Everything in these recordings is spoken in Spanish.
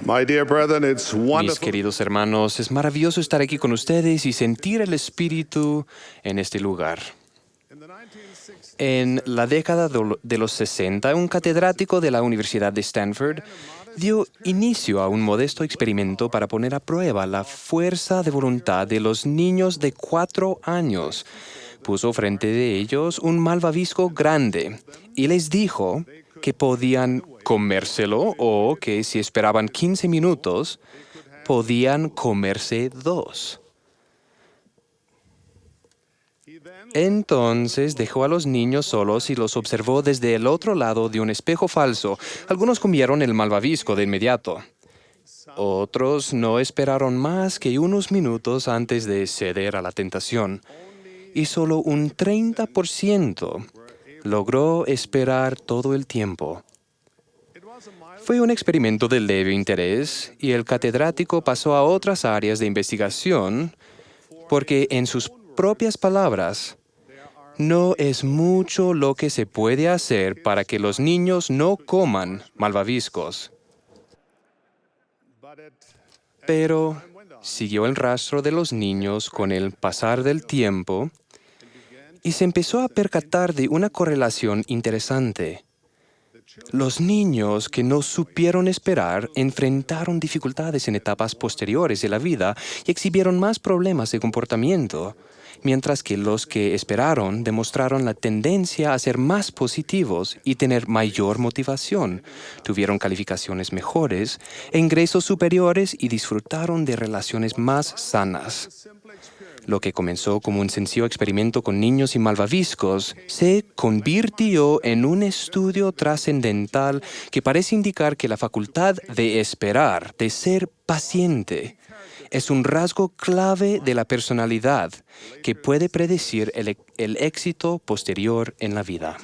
My dear brethren, it's Mis wonderful. queridos hermanos, es maravilloso estar aquí con ustedes y sentir el Espíritu en este lugar. En la década de los 60, un catedrático de la Universidad de Stanford dio inicio a un modesto experimento para poner a prueba la fuerza de voluntad de los niños de 4 años. Puso frente de ellos un malvavisco grande y les dijo que podían comérselo o que si esperaban 15 minutos, podían comerse 2. Entonces dejó a los niños solos y los observó desde el otro lado de un espejo falso. Algunos comieron el malvavisco de inmediato. Otros no esperaron más que unos minutos antes de ceder a la tentación. Y solo un 30% logró esperar todo el tiempo. Fue un experimento de leve interés y el catedrático pasó a otras áreas de investigación porque, en sus propias palabras, no es mucho lo que se puede hacer para que los niños no coman malvaviscos. Pero siguió el rastro de los niños con el pasar del tiempo y se empezó a percatar de una correlación interesante. Los niños que no supieron esperar enfrentaron dificultades en etapas posteriores de la vida y exhibieron más problemas de comportamiento, mientras que los que esperaron demostraron la tendencia a ser más positivos y tener mayor motivación, tuvieron calificaciones mejores, ingresos superiores y disfrutaron de relaciones más sanas. Lo que comenzó como un sencillo experimento con niños y malvaviscos se convirtió en un estudio trascendental que parece indicar que la facultad de esperar, de ser paciente, es un rasgo clave de la personalidad que puede predecir el éxito posterior en la vida.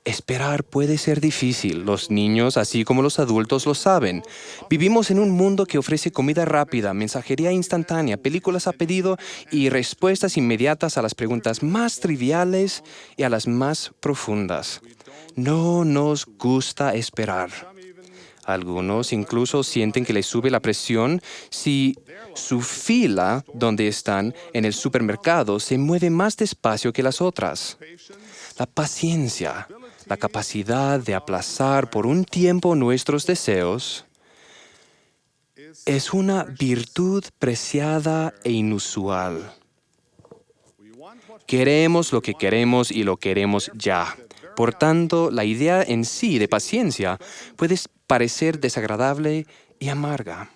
Esperar puede ser difícil. Los niños, así como los adultos, lo saben. Vivimos en un mundo que ofrece comida rápida, mensajería instantánea, películas a pedido y respuestas inmediatas a las preguntas más triviales y a las más profundas. No nos gusta esperar. Algunos incluso sienten que les sube la presión si su fila donde están en el supermercado se mueve más despacio que las otras. La paciencia, la capacidad de aplazar por un tiempo nuestros deseos, es una virtud preciada e inusual. Queremos lo que queremos y lo queremos ya. Por tanto, la idea en sí de paciencia puede parecer desagradable y amarga.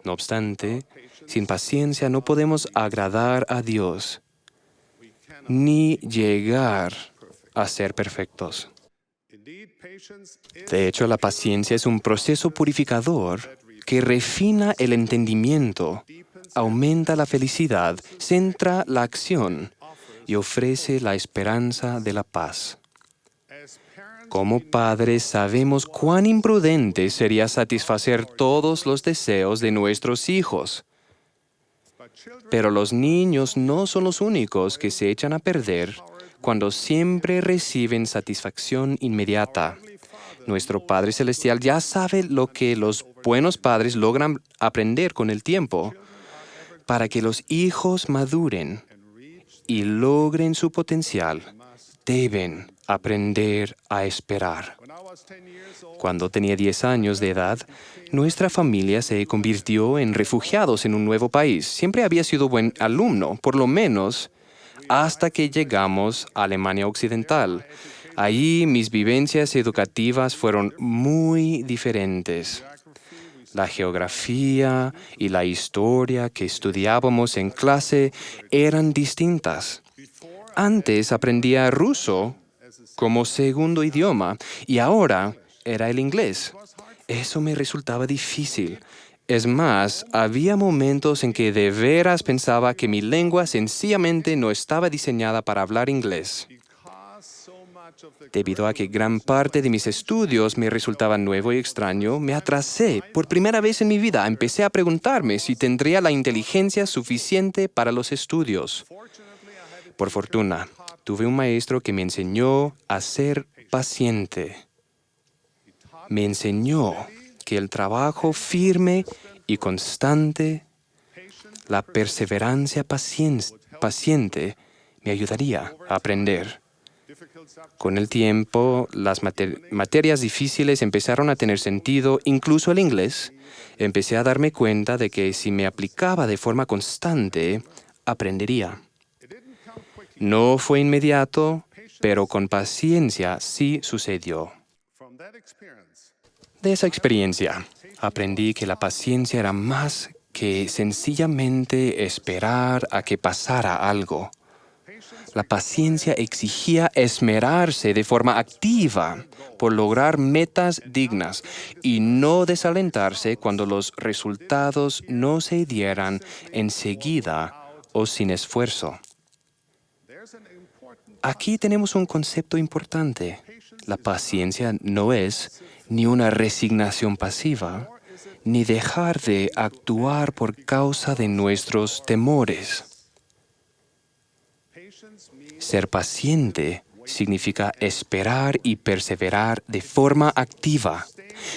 No obstante, sin paciencia no podemos agradar a Dios ni llegar a ser perfectos. De hecho, la paciencia es un proceso purificador que refina el entendimiento, aumenta la felicidad, centra la acción y ofrece la esperanza de la paz. Como padres sabemos cuán imprudente sería satisfacer todos los deseos de nuestros hijos. Pero los niños no son los únicos que se echan a perder cuando siempre reciben satisfacción inmediata. Nuestro Padre Celestial ya sabe lo que los buenos padres logran aprender con el tiempo. Para que los hijos maduren y logren su potencial, deben aprender a esperar. Cuando tenía 10 años de edad, nuestra familia se convirtió en refugiados en un nuevo país. Siempre había sido buen alumno, por lo menos hasta que llegamos a Alemania Occidental. Allí mis vivencias educativas fueron muy diferentes. La geografía y la historia que estudiábamos en clase eran distintas. Antes aprendía ruso como segundo idioma y ahora era el inglés. Eso me resultaba difícil. Es más, había momentos en que de veras pensaba que mi lengua sencillamente no estaba diseñada para hablar inglés. Debido a que gran parte de mis estudios me resultaba nuevo y extraño, me atrasé. Por primera vez en mi vida empecé a preguntarme si tendría la inteligencia suficiente para los estudios. Por fortuna, tuve un maestro que me enseñó a ser paciente. Me enseñó que el trabajo firme y constante, la perseverancia paciente, me ayudaría a aprender. Con el tiempo, las materias difíciles empezaron a tener sentido, incluso el inglés. Empecé a darme cuenta de que si me aplicaba de forma constante, aprendería. No fue inmediato, pero con paciencia sí sucedió. De esa experiencia, aprendí que la paciencia era más que sencillamente esperar a que pasara algo. La paciencia exigía esmerarse de forma activa por lograr metas dignas y no desalentarse cuando los resultados no se dieran enseguida o sin esfuerzo. Aquí tenemos un concepto importante. La paciencia no es ni una resignación pasiva, ni dejar de actuar por causa de nuestros temores. Ser paciente significa esperar y perseverar de forma activa.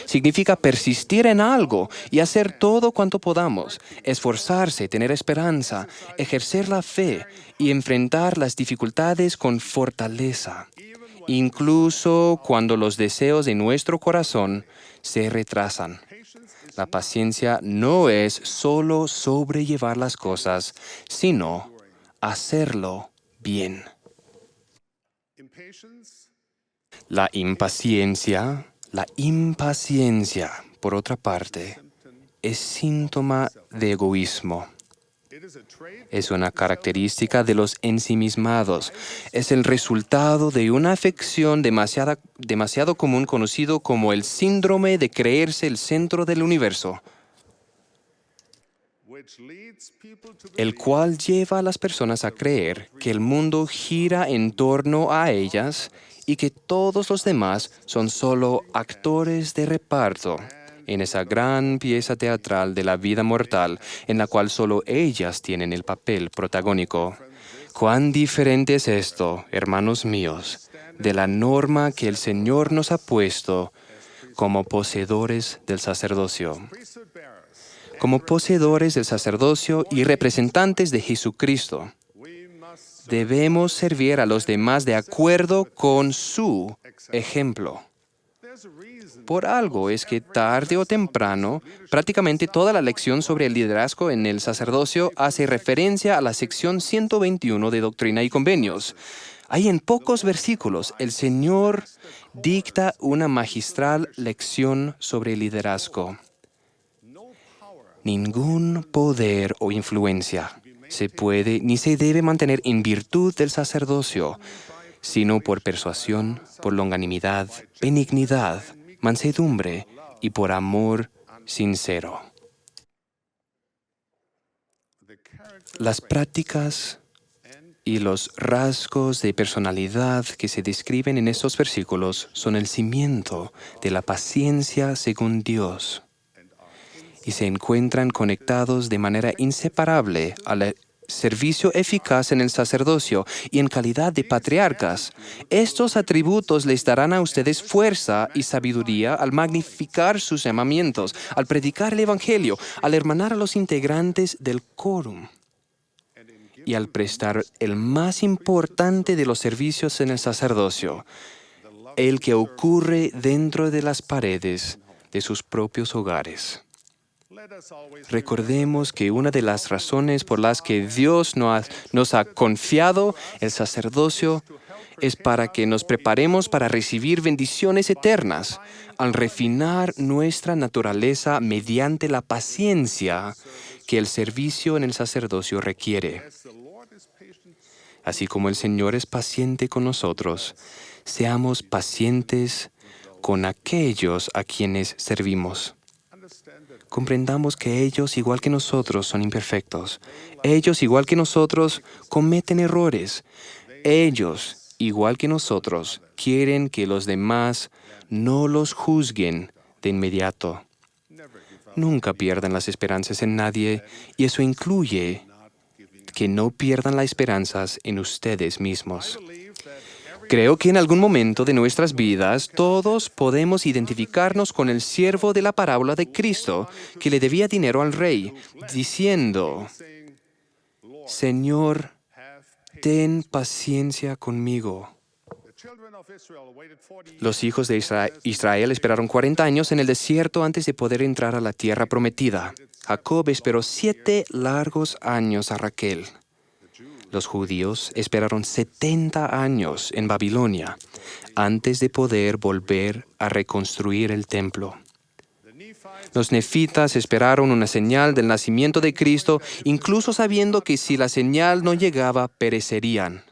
Significa persistir en algo y hacer todo cuanto podamos, esforzarse, tener esperanza, ejercer la fe y enfrentar las dificultades con fortaleza, incluso cuando los deseos de nuestro corazón se retrasan. La paciencia no es solo sobrellevar las cosas, sino hacerlo bien. La impaciencia, por otra parte, es síntoma de egoísmo. Es una característica de los ensimismados. Es el resultado de una afección demasiado común conocido como el síndrome de creerse el centro del universo, el cual lleva a las personas a creer que el mundo gira en torno a ellas y que todos los demás son solo actores de reparto en esa gran pieza teatral de la vida mortal en la cual solo ellas tienen el papel protagónico. ¿Cuán diferente es esto, hermanos míos, de la norma que el Señor nos ha puesto como poseedores del sacerdocio? Como poseedores del sacerdocio y representantes de Jesucristo, debemos servir a los demás de acuerdo con su ejemplo. Por algo es que tarde o temprano, prácticamente toda la lección sobre el liderazgo en el sacerdocio hace referencia a la sección 121 de Doctrina y Convenios. Ahí en pocos versículos, el Señor dicta una magistral lección sobre el liderazgo. Ningún poder o influencia se puede ni se debe mantener en virtud del sacerdocio, sino por persuasión, por longanimidad, benignidad, mansedumbre y por amor sincero. Las prácticas y los rasgos de personalidad que se describen en estos versículos son el cimiento de la paciencia según Dios y se encuentran conectados de manera inseparable al servicio eficaz en el sacerdocio y en calidad de patriarcas. Estos atributos les darán a ustedes fuerza y sabiduría al magnificar sus llamamientos, al predicar el Evangelio, al hermanar a los integrantes del quórum y al prestar el más importante de los servicios en el sacerdocio, el que ocurre dentro de las paredes de sus propios hogares. Recordemos que una de las razones por las que Dios nos ha confiado el sacerdocio es para que nos preparemos para recibir bendiciones eternas, al refinar nuestra naturaleza mediante la paciencia que el servicio en el sacerdocio requiere. Así como el Señor es paciente con nosotros, seamos pacientes con aquellos a quienes servimos. Comprendamos que ellos, igual que nosotros, son imperfectos. Ellos, igual que nosotros, cometen errores. Ellos, igual que nosotros, quieren que los demás no los juzguen de inmediato. Nunca pierdan las esperanzas en nadie, y eso incluye que no pierdan las esperanzas en ustedes mismos. Creo que en algún momento de nuestras vidas todos podemos identificarnos con el siervo de la parábola de Cristo que le debía dinero al rey, diciendo, Señor, ten paciencia conmigo. Los hijos de Israel esperaron 40 años en el desierto antes de poder entrar a la tierra prometida. Jacob esperó 7 largos años a Raquel. Los judíos esperaron 70 años en Babilonia antes de poder volver a reconstruir el templo. Los nefitas esperaron una señal del nacimiento de Cristo, incluso sabiendo que si la señal no llegaba, perecerían.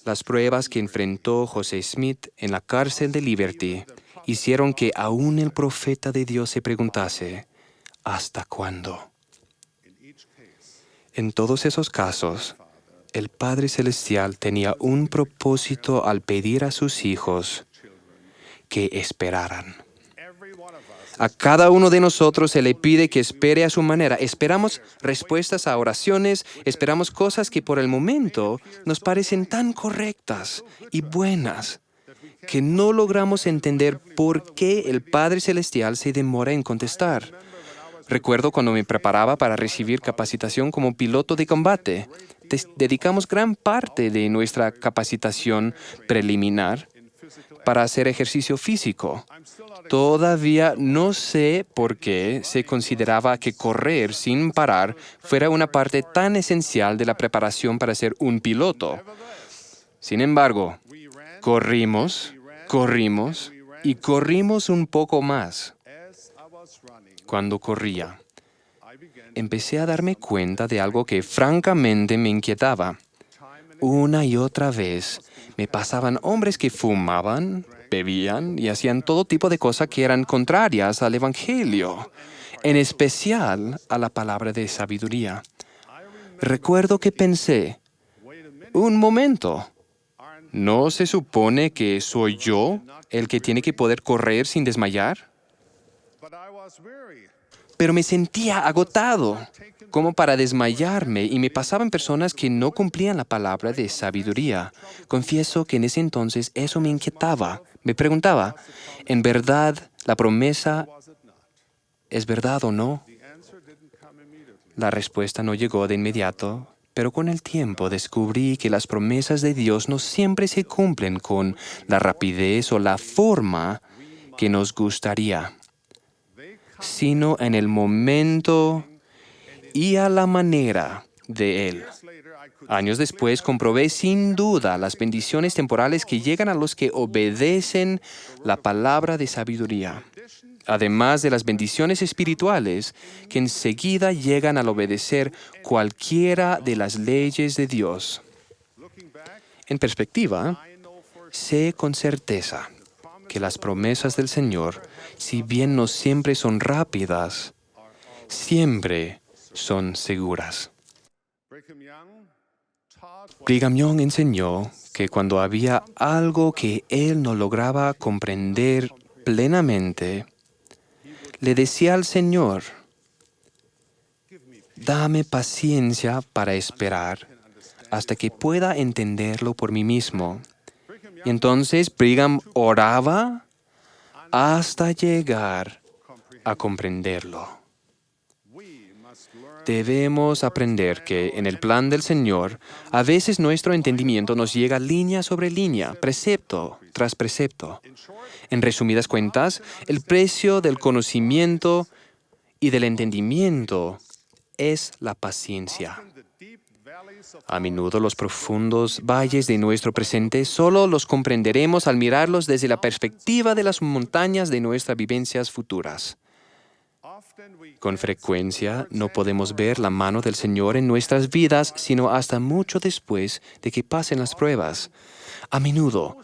Las pruebas que enfrentó José Smith en la cárcel de Liberty hicieron que aún el profeta de Dios se preguntase, ¿hasta cuándo? En todos esos casos, el Padre Celestial tenía un propósito al pedir a sus hijos que esperaran. A cada uno de nosotros se le pide que espere a su manera. Esperamos respuestas a oraciones, esperamos cosas que por el momento nos parecen tan correctas y buenas que no logramos entender por qué el Padre Celestial se demora en contestar. Recuerdo cuando me preparaba para recibir capacitación como piloto de combate. Dedicamos gran parte de nuestra capacitación preliminar para hacer ejercicio físico. Todavía no sé por qué se consideraba que correr sin parar fuera una parte tan esencial de la preparación para ser un piloto. Sin embargo, corrimos y corrimos un poco más. Cuando corría, empecé a darme cuenta de algo que francamente me inquietaba. Una y otra vez me pasaban hombres que fumaban, bebían y hacían todo tipo de cosas que eran contrarias al Evangelio, en especial a la palabra de sabiduría. Recuerdo que pensé, un momento, ¿no se supone que soy yo el que tiene que poder correr sin desmayar? Pero me sentía agotado, como para desmayarme, y me pasaban personas que no cumplían la palabra de sabiduría. Confieso que en ese entonces eso me inquietaba. Me preguntaba, ¿en verdad la promesa es verdad o no? La respuesta no llegó de inmediato, pero con el tiempo descubrí que las promesas de Dios no siempre se cumplen con la rapidez o la forma que nos gustaría, sino en el momento y a la manera de Él. Años después comprobé sin duda las bendiciones temporales que llegan a los que obedecen la palabra de sabiduría, además de las bendiciones espirituales que enseguida llegan al obedecer cualquiera de las leyes de Dios. En perspectiva, sé con certeza que las promesas del Señor, si bien no siempre son rápidas, siempre son seguras. Brigham Young enseñó que cuando había algo que él no lograba comprender plenamente, le decía al Señor, dame paciencia para esperar hasta que pueda entenderlo por mí mismo. Y entonces Brigham oraba hasta llegar a comprenderlo. Debemos aprender que en el plan del Señor, a veces nuestro entendimiento nos llega línea sobre línea, precepto tras precepto. En resumidas cuentas, el precio del conocimiento y del entendimiento es la paciencia. A menudo los profundos valles de nuestro presente solo los comprenderemos al mirarlos desde la perspectiva de las montañas de nuestras vivencias futuras. Con frecuencia no podemos ver la mano del Señor en nuestras vidas sino hasta mucho después de que pasen las pruebas. A menudo,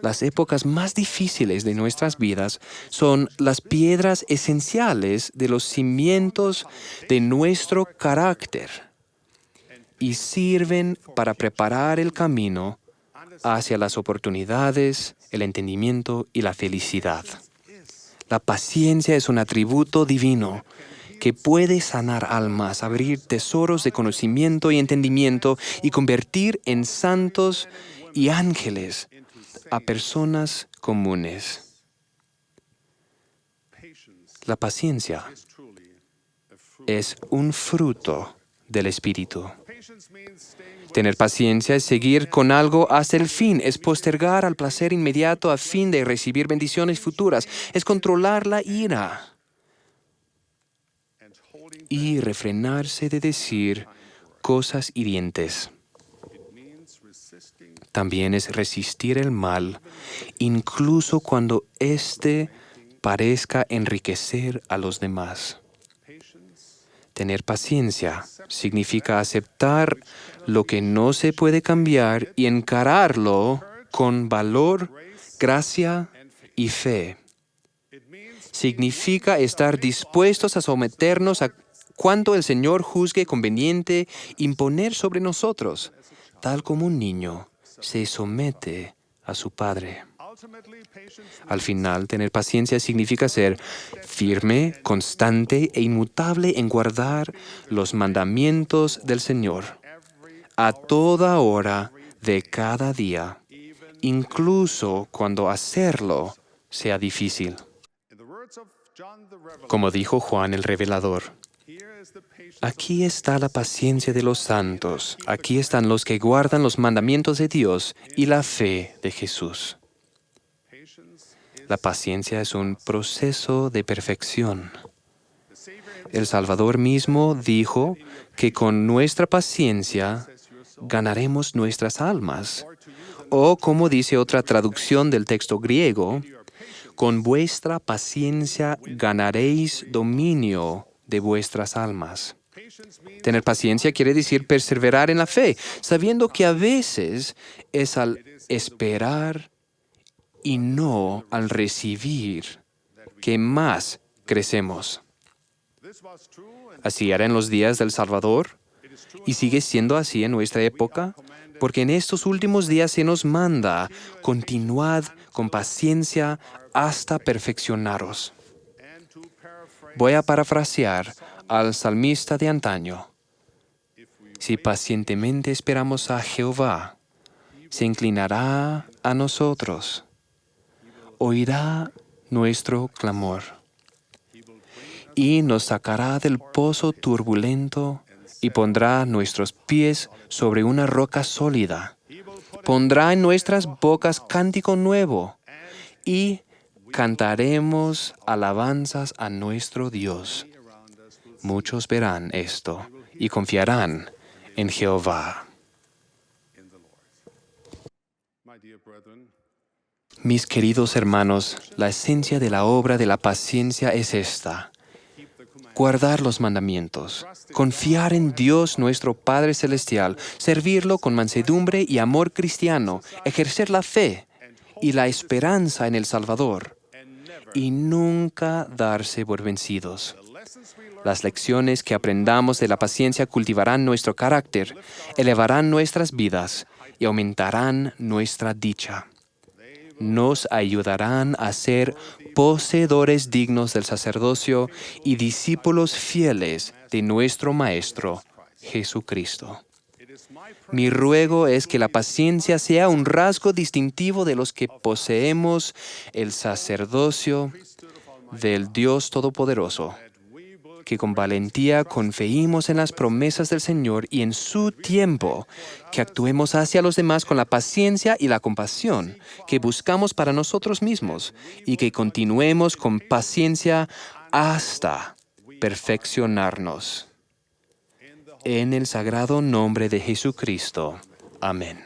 las épocas más difíciles de nuestras vidas son las piedras esenciales de los cimientos de nuestro carácter y sirven para preparar el camino hacia las oportunidades, el entendimiento y la felicidad. La paciencia es un atributo divino que puede sanar almas, abrir tesoros de conocimiento y entendimiento y convertir en santos y ángeles a personas comunes. La paciencia es un fruto del Espíritu. Tener paciencia es seguir con algo hasta el fin, es postergar al placer inmediato a fin de recibir bendiciones futuras, es controlar la ira y refrenarse de decir cosas hirientes. También es resistir el mal, incluso cuando éste parezca enriquecer a los demás. Tener paciencia significa aceptar lo que no se puede cambiar y encararlo con valor, gracia y fe. Significa estar dispuestos a someternos a cuanto el Señor juzgue conveniente imponer sobre nosotros, tal como un niño se somete a su padre. Al final, tener paciencia significa ser firme, constante e inmutable en guardar los mandamientos del Señor a toda hora de cada día, incluso cuando hacerlo sea difícil. Como dijo Juan el Revelador, aquí está la paciencia de los santos, aquí están los que guardan los mandamientos de Dios y la fe de Jesús. La paciencia es un proceso de perfección. El Salvador mismo dijo que con nuestra paciencia ganaremos nuestras almas. O, como dice otra traducción del texto griego, con vuestra paciencia ganaréis dominio de vuestras almas. Tener paciencia quiere decir perseverar en la fe, sabiendo que a veces es al esperar y no al recibir que más crecemos. Así era en los días del Salvador y sigue siendo así en nuestra época, porque en estos últimos días se nos manda, continuad con paciencia hasta perfeccionaros. Voy a parafrasear al salmista de antaño. Si pacientemente esperamos a Jehová, se inclinará a nosotros, oirá nuestro clamor y nos sacará del pozo turbulento y pondrá nuestros pies sobre una roca sólida. Pondrá en nuestras bocas cántico nuevo y cantaremos alabanzas a nuestro Dios. Muchos verán esto y confiarán en Jehová. Mis queridos hermanos, la esencia de la obra de la paciencia es esta: guardar los mandamientos, confiar en Dios nuestro Padre Celestial, servirlo con mansedumbre y amor cristiano, ejercer la fe y la esperanza en el Salvador, y nunca darse por vencidos. Las lecciones que aprendamos de la paciencia cultivarán nuestro carácter, elevarán nuestras vidas y aumentarán nuestra dicha. Nos ayudarán a ser poseedores dignos del sacerdocio y discípulos fieles de nuestro Maestro, Jesucristo. Mi ruego es que la paciencia sea un rasgo distintivo de los que poseemos el sacerdocio del Dios Todopoderoso, que con valentía confiemos en las promesas del Señor y en su tiempo, que actuemos hacia los demás con la paciencia y la compasión que buscamos para nosotros mismos y que continuemos con paciencia hasta perfeccionarnos. En el sagrado nombre de Jesucristo. Amén.